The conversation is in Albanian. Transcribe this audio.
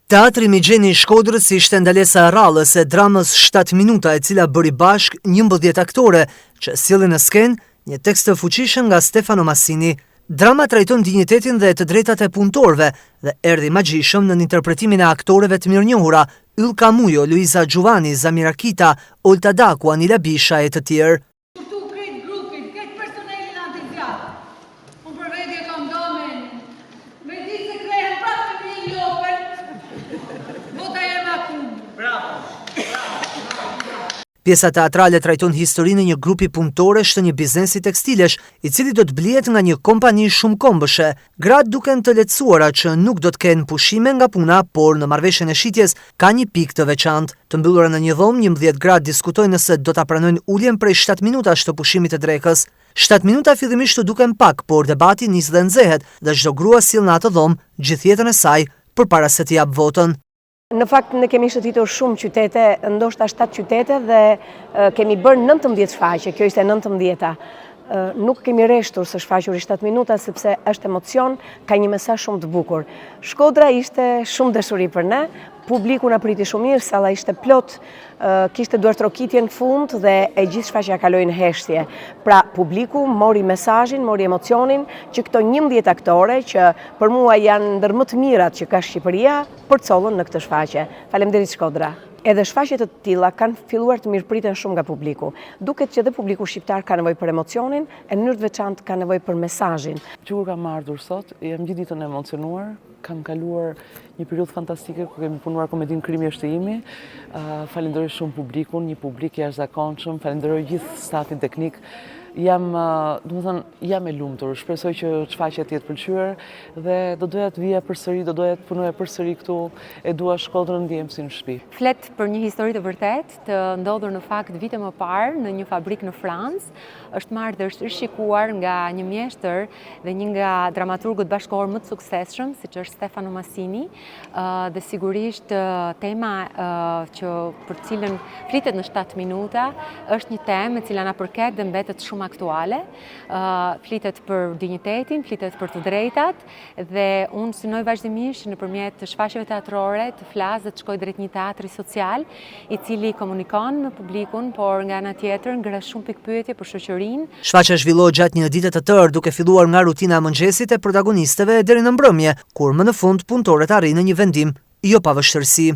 Teatri Migjeni i Shkodrës ishte ndalesa e rrallës e dramës 7 minuta e cila bëri bashk 11 aktore që sjellin në skenë një tekst të fuqishëm nga Stefano Massini. Drama trajton dinjitetin dhe të drejtat e punëtorëve dhe erdhi magjishëm në interpretimin e aktorëve të mirënjohura Ylka Mujo, Luiza Giovanni, Zamira Kita, Olta Daku, Anila Bisha e të tjerë. Pjesa teatrale trajton historinë e një grupi punëtorësh të një biznesi tekstilesh, i cili do të blihet nga një kompani shumë kombëshe. Gratë duken të lehtësuara që nuk do të kenë pushime nga puna, por në marrëveshjen e shitjes ka një pikë të veçantë. Të mbyllura në një dhomë, 11 gratë diskutojnë nëse do ta pranojnë uljen prej 7 minutash të pushimit të drekës. 7 minuta fillimisht të duken pak, por debati nis dhe nxehet dhe çdo grua sill në atë dhomë gjithjetën e saj përpara se të jap votën. Në fakt ne kemi shëtitur shumë qytete, ndoshta 7 qytete dhe kemi bërë 19 shfaqje, kjo ishte 19-a. Nuk kemi rreshtur së shfaquri 7 minuta sepse është emocion, ka një mesazh shumë të bukur. Shkodra ishte shumë dashuri për ne, publiku na priti shumë mirë, salla ishte plot, kishte duartrokitje në fund dhe e gjithë shfaqja kaloi në heshtje. Pra publiku mori mesazhin, mori emocionin që këto 11 aktore që për mua janë ndër më të mirat që ka Shqipëria, përcollën në këtë shfaqje. Faleminderit Shkodra. Edhe shfaqjet të tilla kanë filluar të mirëpriten shumë nga publiku. Duket që dhe publiku shqiptar ka nevojë për emocionin, e në mënyrë të veçantë ka nevojë për mesazhin. Kur kam ardhur sot, jam gjithë ditën e emocionuar, kam kaluar një periudhë fantastike ku kemi punuar komedinë Krimi është imi. Falenderoj shumë publikun, një publik jashtëzakonshëm, falenderoj gjithë stafin teknik. Jam e lumtur, shpresoj që shfaqja të jetë pëlqyer dhe do doja të vija përsëri, do doja të punoja përsëri këtu, e dua Shkodrën ndjem si në shtëpi. Flet për një histori të vërtetë, të ndodhur në fakt vite më parë në një fabrikë në Francë, është marrë dhe është rishikuar nga një mjeshtër dhe një nga dramaturgët bashkëkohor më të suksesshëm, siç është Stefano Massini, dhe sigurisht tema që për cilën flitet në 7 minuta është një temë e cila na përket dhe mbetet shumë aktuale, flitet për dinjitetin, flitet për të drejtat dhe unë synoj vazhdimisht nëpërmjet shfaqjeve teatrore të flas dhe të shkoj drejt një teatri social i cili komunikon me publikun, por nga ana tjetër ngre shumë pikpyetje për shoqërinë. Shfaqja zhvillohet gjatë një dite të tërë duke filluar nga rutina e mëngjesit e protagonistëve deri në mbrëmje, kur më në fund punëtorët arrinë një vendim jo pa vështirësi.